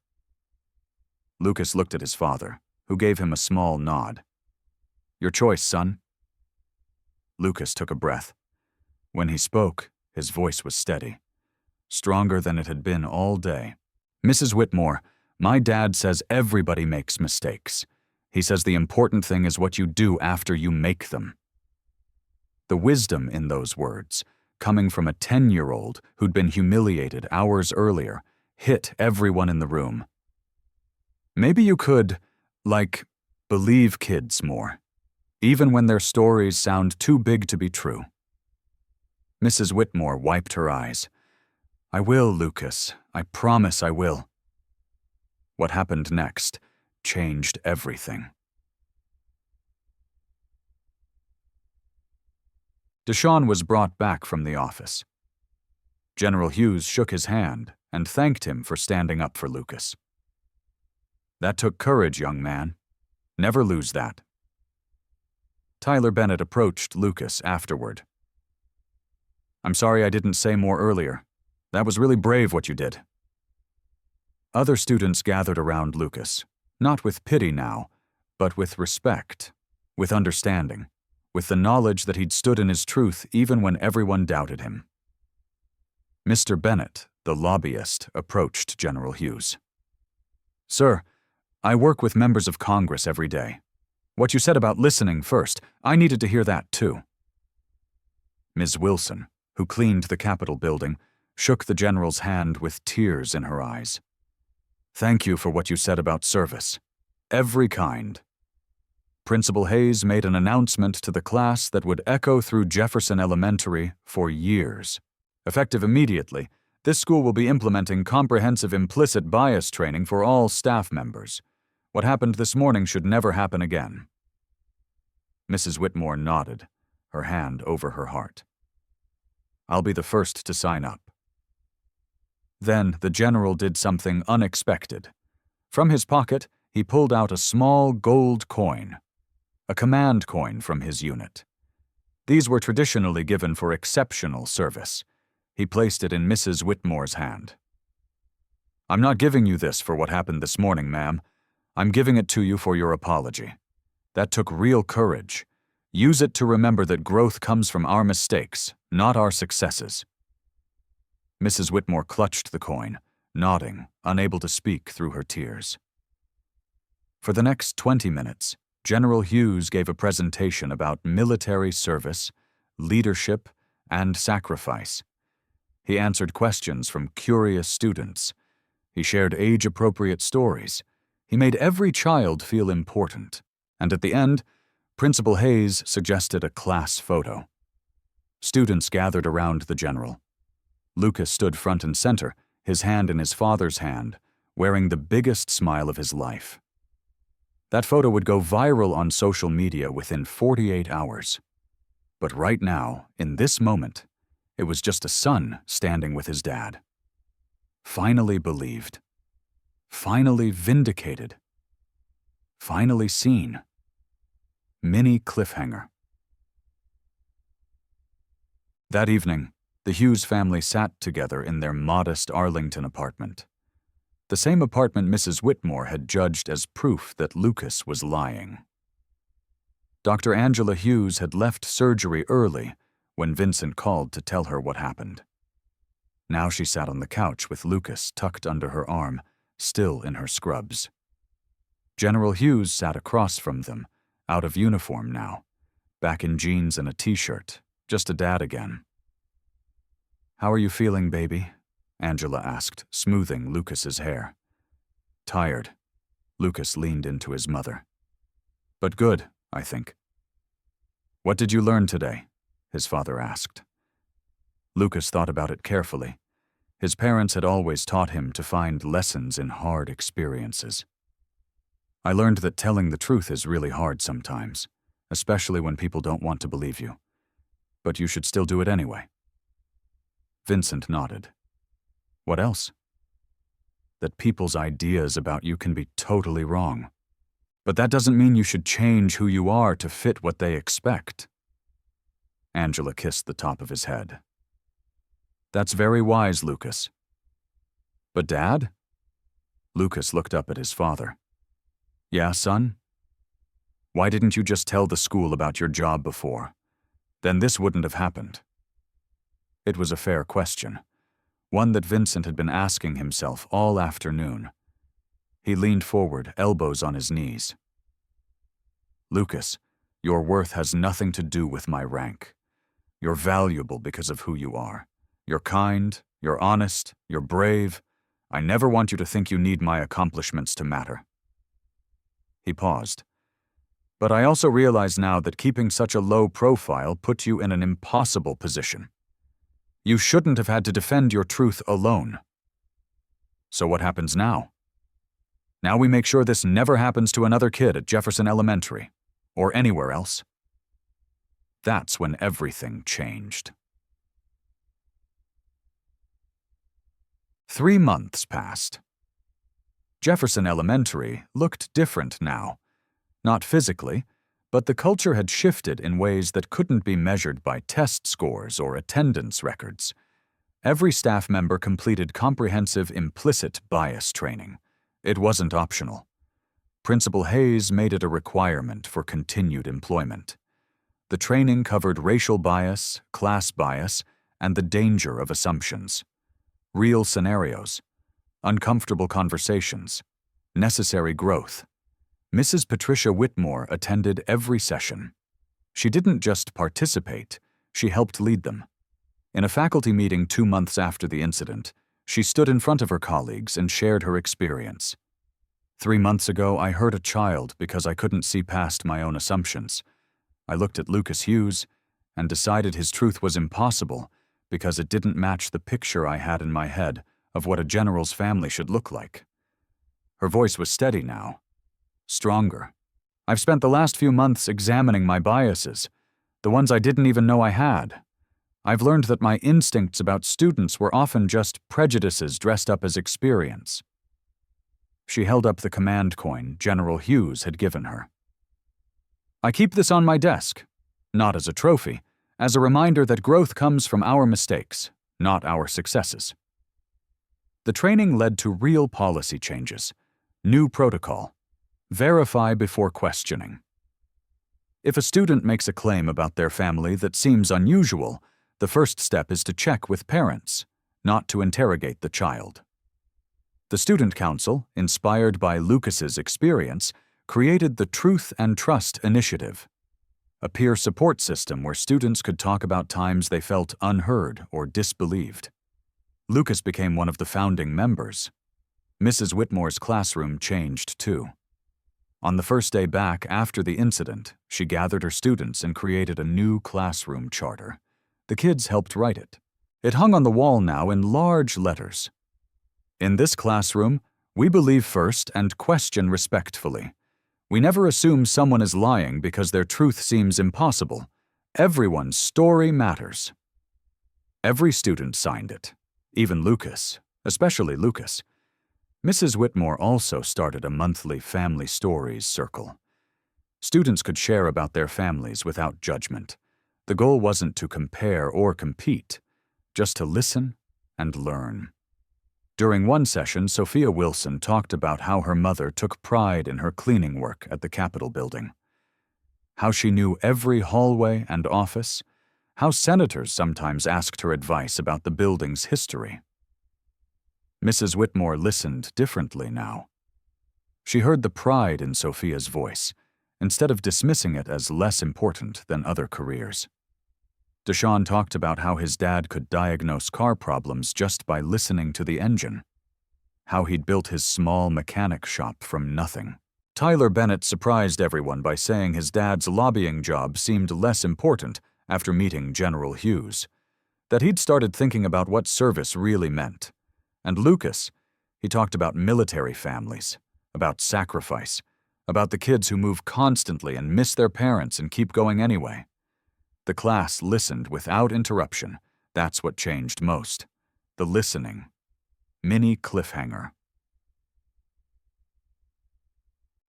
Lucas looked at his father, who gave him a small nod. Your choice, son. Lucas took a breath. When he spoke, his voice was steady, stronger than it had been all day. Mrs. Whitmore, my dad says everybody makes mistakes. He says the important thing is what you do after you make them. The wisdom in those words, coming from a 10-year-old who'd been humiliated hours earlier, hit everyone in the room. Maybe you could, believe kids more, even when their stories sound too big to be true. Mrs. Whitmore wiped her eyes. I will, Lucas. I promise I will. What happened next changed everything. Deshawn was brought back from the office. General Hughes shook his hand and thanked him for standing up for Lucas. That took courage, young man. Never lose that. Tyler Bennett approached Lucas afterward. I'm sorry I didn't say more earlier. That was really brave what you did. Other students gathered around Lucas, not with pity now, but with respect, with understanding, with the knowledge that he'd stood in his truth even when everyone doubted him. Mr. Bennett, the lobbyist, approached General Hughes. Sir, I work with members of Congress every day. What you said about listening first, I needed to hear that too. Ms. Wilson, who cleaned the Capitol building, shook the general's hand with tears in her eyes. Thank you for what you said about service. Every kind. Principal Hayes made an announcement to the class that would echo through Jefferson Elementary for years. Effective immediately, this school will be implementing comprehensive implicit bias training for all staff members. What happened this morning should never happen again. Mrs. Whitmore nodded, her hand over her heart. I'll be the first to sign up. Then the general did something unexpected. From his pocket, he pulled out a small gold coin, a command coin from his unit. These were traditionally given for exceptional service. He placed it in Mrs. Whitmore's hand. I'm not giving you this for what happened this morning, ma'am. I'm giving it to you for your apology. That took real courage. Use it to remember that growth comes from our mistakes, not our successes. Mrs. Whitmore clutched the coin, nodding, unable to speak through her tears. For the next 20 minutes, General Hughes gave a presentation about military service, leadership, and sacrifice. He answered questions from curious students. He shared age-appropriate stories. He made every child feel important. And at the end, Principal Hayes suggested a class photo. Students gathered around the general. Lucas stood front and center, his hand in his father's hand, wearing the biggest smile of his life. That photo would go viral on social media within 48 hours. But right now, in this moment, it was just a son standing with his dad. Finally believed. Finally vindicated. Finally seen. Mini cliffhanger. That evening, the Hughes family sat together in their modest Arlington apartment. The same apartment Mrs. Whitmore had judged as proof that Lucas was lying. Dr. Angela Hughes had left surgery early when Vincent called to tell her what happened. Now she sat on the couch with Lucas tucked under her arm, still in her scrubs. General Hughes sat across from them, out of uniform now, back in jeans and a t-shirt, just a dad again. "How are you feeling, baby?" Angela asked, smoothing Lucas's hair. "Tired." Lucas leaned into his mother. "But good, I think." "What did you learn today?" his father asked. Lucas thought about it carefully. His parents had always taught him to find lessons in hard experiences. "I learned that telling the truth is really hard sometimes, especially when people don't want to believe you. But you should still do it anyway." Vincent nodded. "What else?" "That people's ideas about you can be totally wrong. But that doesn't mean you should change who you are to fit what they expect." Angela kissed the top of his head. "That's very wise, Lucas." "But Dad?" Lucas looked up at his father. "Yeah, son? Why didn't you just tell the school about your job before? Then this wouldn't have happened." It was a fair question, one that Vincent had been asking himself all afternoon. He leaned forward, elbows on his knees. "Lucas, your worth has nothing to do with my rank. You're valuable because of who you are. You're kind, you're honest, you're brave. I never want you to think you need my accomplishments to matter." He paused. "But I also realize now that keeping such a low profile put you in an impossible position. You shouldn't have had to defend your truth alone. So what happens now? Now we make sure this never happens to another kid at Jefferson Elementary, or anywhere else." That's when everything changed. 3 months passed. Jefferson Elementary looked different now. Not physically, but the culture had shifted in ways that couldn't be measured by test scores or attendance records. Every staff member completed comprehensive implicit bias training. It wasn't optional. Principal Hayes made it a requirement for continued employment. The training covered racial bias, class bias, and the danger of assumptions. Real scenarios, uncomfortable conversations, necessary growth. Mrs. Patricia Whitmore attended every session. She didn't just participate, she helped lead them. In a faculty meeting 2 months after the incident, she stood in front of her colleagues and shared her experience. 3 months ago, I hurt a child because I couldn't see past my own assumptions. I looked at Lucas Hughes and decided his truth was impossible because it didn't match the picture I had in my head of what a general's family should look like." Her voice was steady now, stronger. "I've spent the last few months examining my biases, the ones I didn't even know I had. I've learned that my instincts about students were often just prejudices dressed up as experience." She held up the command coin General Hughes had given her. "I keep this on my desk, not as a trophy, as a reminder that growth comes from our mistakes, not our successes." The training led to real policy changes, new protocol, verify before questioning. If a student makes a claim about their family that seems unusual, the first step is to check with parents, not to interrogate the child. The Student Council, inspired by Lucas's experience, created the Truth and Trust Initiative, a peer support system where students could talk about times they felt unheard or disbelieved. Lucas became one of the founding members. Mrs. Whitmore's classroom changed too. On the first day back after the incident, she gathered her students and created a new classroom charter. The kids helped write it. It hung on the wall now in large letters. "In this classroom, we believe first and question respectfully. We never assume someone is lying because their truth seems impossible. Everyone's story matters." Every student signed it, even Lucas, especially Lucas. Mrs. Whitmore also started a monthly family stories circle. Students could share about their families without judgment. The goal wasn't to compare or compete, just to listen and learn. During one session, Sophia Wilson talked about how her mother took pride in her cleaning work at the Capitol building, how she knew every hallway and office, how senators sometimes asked her advice about the building's history. Mrs. Whitmore listened differently now. She heard the pride in Sophia's voice, instead of dismissing it as less important than other careers. Deshaun talked about how his dad could diagnose car problems just by listening to the engine, how he'd built his small mechanic shop from nothing. Tyler Bennett surprised everyone by saying his dad's lobbying job seemed less important after meeting General Hughes, that he'd started thinking about what service really meant. And Lucas, he talked about military families, about sacrifice, about the kids who move constantly and miss their parents and keep going anyway. The class listened without interruption. That's what changed most. The listening. Mini cliffhanger.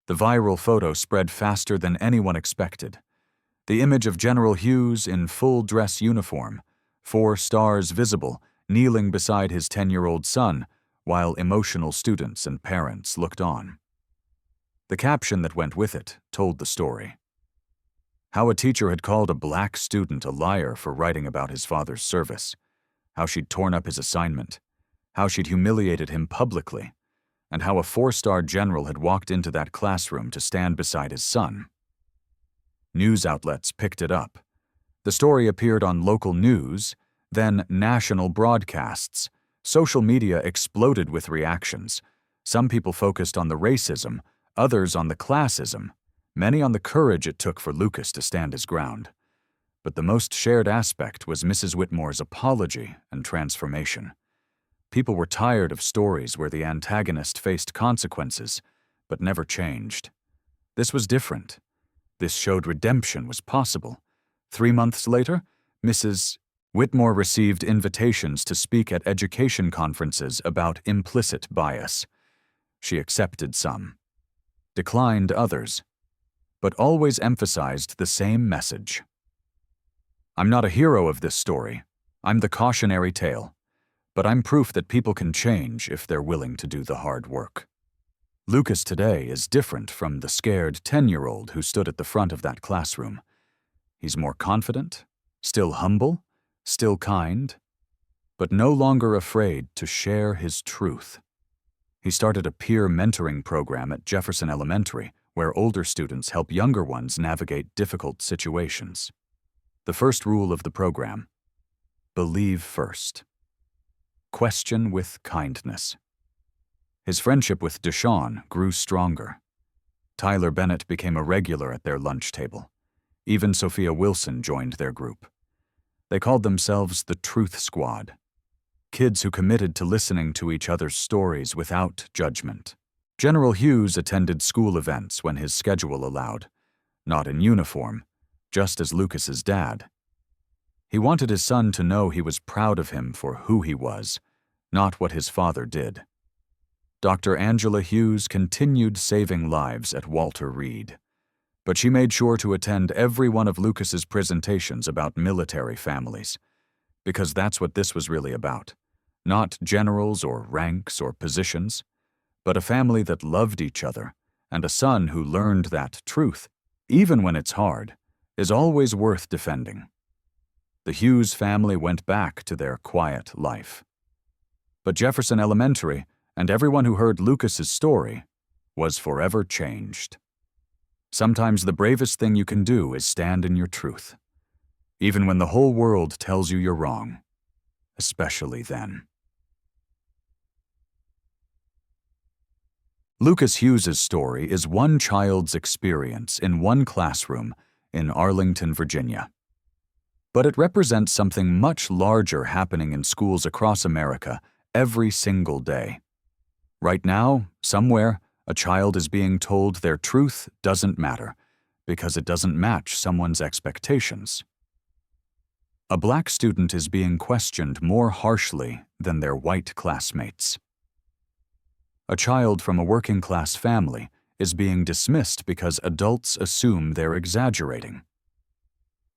The viral photo spread faster than anyone expected. The image of General Hughes in full dress uniform, 4 stars visible, kneeling beside his 10-year-old son, while emotional students and parents looked on. The caption that went with it told the story. How a teacher had called a black student a liar for writing about his father's service, how she'd torn up his assignment, how she'd humiliated him publicly, and how a 4-star general had walked into that classroom to stand beside his son. News outlets picked it up. The story appeared on local news, then national broadcasts. Social media exploded with reactions. Some people focused on the racism, others on the classism, many on the courage it took for Lucas to stand his ground. But the most shared aspect was Mrs. Whitmore's apology and transformation. People were tired of stories where the antagonist faced consequences, but never changed. This was different. This showed redemption was possible. 3 months later, Mrs. Whitmore received invitations to speak at education conferences about implicit bias. She accepted some, declined others, but always emphasized the same message. I'm not a hero of this story. I'm the cautionary tale. But I'm proof that people can change if they're willing to do the hard work. Lucas today is different from the scared 10-year-old who stood at the front of that classroom. He's more confident, still humble, still kind, but no longer afraid to share his truth. He started a peer mentoring program at Jefferson Elementary, where older students help younger ones navigate difficult situations. The first rule of the program: believe first. Question with kindness. His friendship with Deshaun grew stronger. Tyler Bennett became a regular at their lunch table. Even Sophia Wilson joined their group. They called themselves the Truth Squad, kids who committed to listening to each other's stories without judgment. General Hughes attended school events when his schedule allowed, not in uniform, just as Lucas's dad. He wanted his son to know he was proud of him for who he was, not what his father did. Dr. Angela Hughes continued saving lives at Walter Reed, but she made sure to attend every one of Lucas's presentations about military families, because that's what this was really about. Not generals or ranks or positions, but a family that loved each other, and a son who learned that truth, even when it's hard, is always worth defending. The Hughes family went back to their quiet life. But Jefferson Elementary, and everyone who heard Lucas's story, was forever changed. Sometimes the bravest thing you can do is stand in your truth, even when the whole world tells you you're wrong, especially then. Lucas Hughes's story is one child's experience in one classroom in Arlington, Virginia. But it represents something much larger happening in schools across America every single day. Right now, somewhere, a child is being told their truth doesn't matter because it doesn't match someone's expectations. A black student is being questioned more harshly than their white classmates. A child from a working-class family is being dismissed because adults assume they're exaggerating.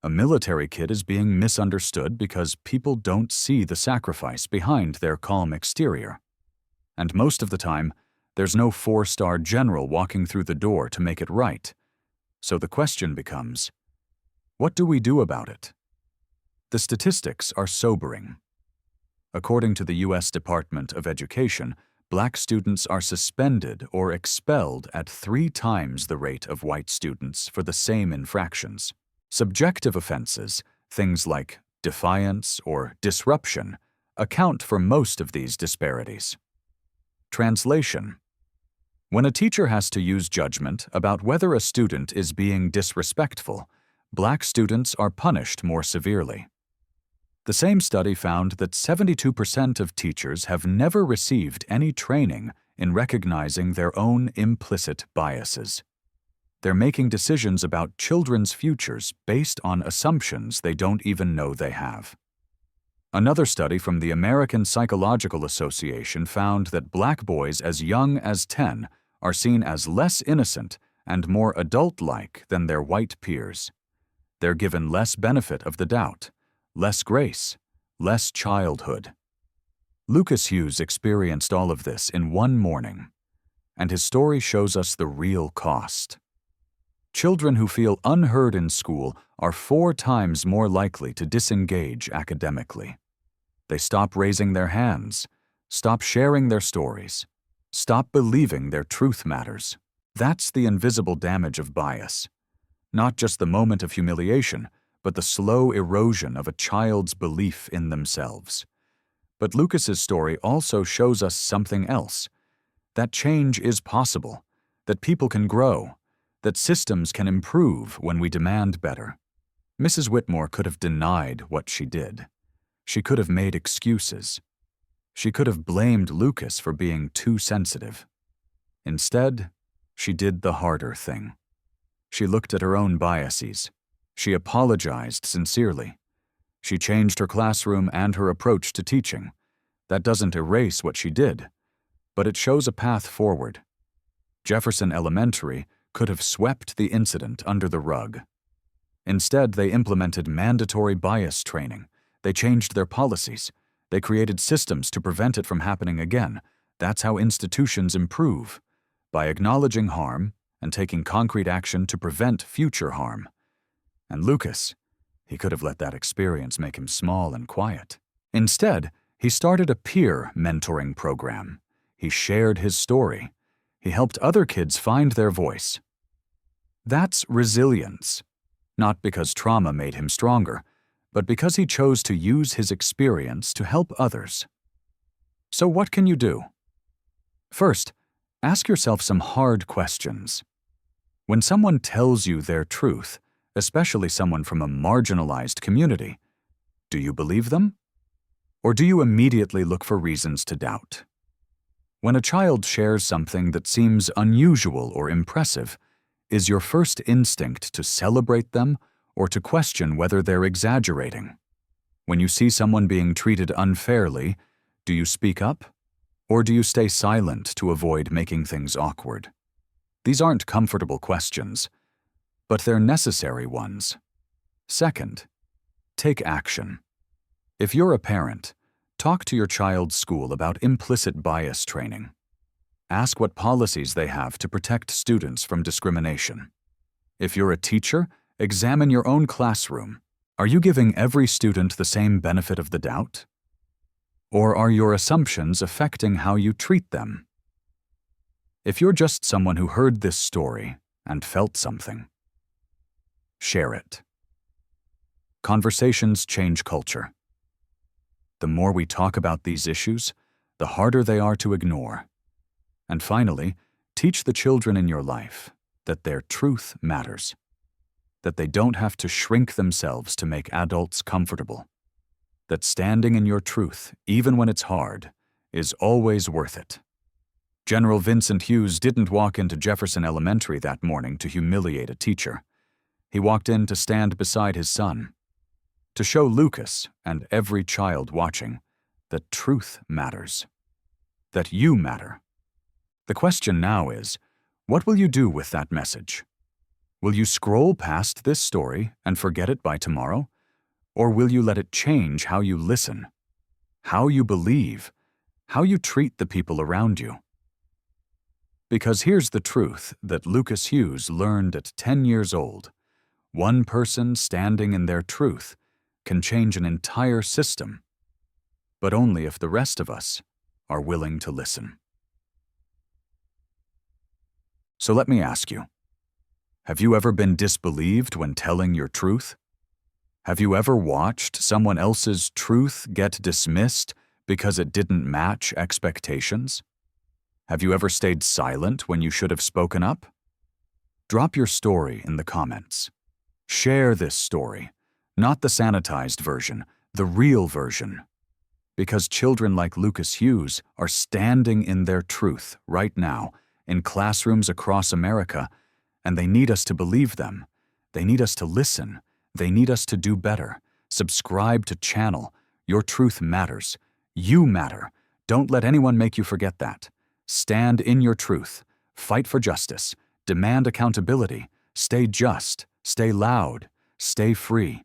A military kid is being misunderstood because people don't see the sacrifice behind their calm exterior. And most of the time, there's no four-star general walking through the door to make it right. So the question becomes, what do we do about it? The statistics are sobering. According to the U.S. Department of Education, black students are suspended or expelled at 3 times the rate of white students for the same infractions. Subjective offenses, things like defiance or disruption, account for most of these disparities. Translation: when a teacher has to use judgment about whether a student is being disrespectful, black students are punished more severely. The same study found that 72% of teachers have never received any training in recognizing their own implicit biases. They're making decisions about children's futures based on assumptions they don't even know they have. Another study from the American Psychological Association found that black boys as young as 10 are seen as less innocent and more adult-like than their white peers. They're given less benefit of the doubt, less grace, less childhood. Lucas Hughes experienced all of this in one morning, and his story shows us the real cost. Children who feel unheard in school are 4 times more likely to disengage academically. They stop raising their hands, stop sharing their stories, stop believing their truth matters. That's the invisible damage of bias. Not just the moment of humiliation, but the slow erosion of a child's belief in themselves. But Lucas's story also shows us something else. That change is possible, that people can grow, that systems can improve when we demand better. Mrs. Whitmore could have denied what she did. She could have made excuses. She could have blamed Lucas for being too sensitive. Instead, she did the harder thing. She looked at her own biases. She apologized sincerely. She changed her classroom and her approach to teaching. That doesn't erase what she did, but it shows a path forward. Jefferson Elementary could have swept the incident under the rug. Instead, they implemented mandatory bias training. They changed their policies. They created systems to prevent it from happening again. That's how institutions improve, by acknowledging harm and taking concrete action to prevent future harm. And Lucas, he could have let that experience make him small and quiet. Instead, he started a peer mentoring program. He shared his story. He helped other kids find their voice. That's resilience, not because trauma made him stronger, but because he chose to use his experience to help others. So what can you do? First, ask yourself some hard questions. When someone tells you their truth, especially someone from a marginalized community, do you believe them? Or do you immediately look for reasons to doubt? When a child shares something that seems unusual or impressive, is your first instinct to celebrate them or to question whether they're exaggerating? When you see someone being treated unfairly, do you speak up? Or do you stay silent to avoid making things awkward? These aren't comfortable questions, but they're necessary ones. Second, take action. If you're a parent, talk to your child's school about implicit bias training. Ask what policies they have to protect students from discrimination. If you're a teacher, examine your own classroom. Are you giving every student the same benefit of the doubt? Or are your assumptions affecting how you treat them? If you're just someone who heard this story and felt something, share it. Conversations change culture. The more we talk about these issues, the harder they are to ignore. And finally, teach the children in your life that their truth matters, that they don't have to shrink themselves to make adults comfortable, that standing in your truth, even when it's hard, is always worth it. General Vincent Hughes didn't walk into Jefferson Elementary that morning to humiliate a teacher. He walked in to stand beside his son, to show Lucas and every child watching that truth matters, that you matter. The question now is, what will you do with that message? Will you scroll past this story and forget it by tomorrow? Or will you let it change how you listen, how you believe, how you treat the people around you? Because here's the truth that Lucas Hughes learned at 10 years old. One person standing in their truth can change an entire system, but only if the rest of us are willing to listen. So let me ask you, have you ever been disbelieved when telling your truth? Have you ever watched someone else's truth get dismissed because it didn't match expectations? Have you ever stayed silent when you should have spoken up? Drop your story in the comments. Share this story, not the sanitized version, the real version. Because children like Lucas Hughes are standing in their truth right now in classrooms across America, and they need us to believe them. They need us to listen. They need us to do better. Subscribe to channel. Your truth matters. You matter. Don't let anyone make you forget that. Stand in your truth. Fight for justice. Demand accountability. Stay just. Stay loud. Stay free.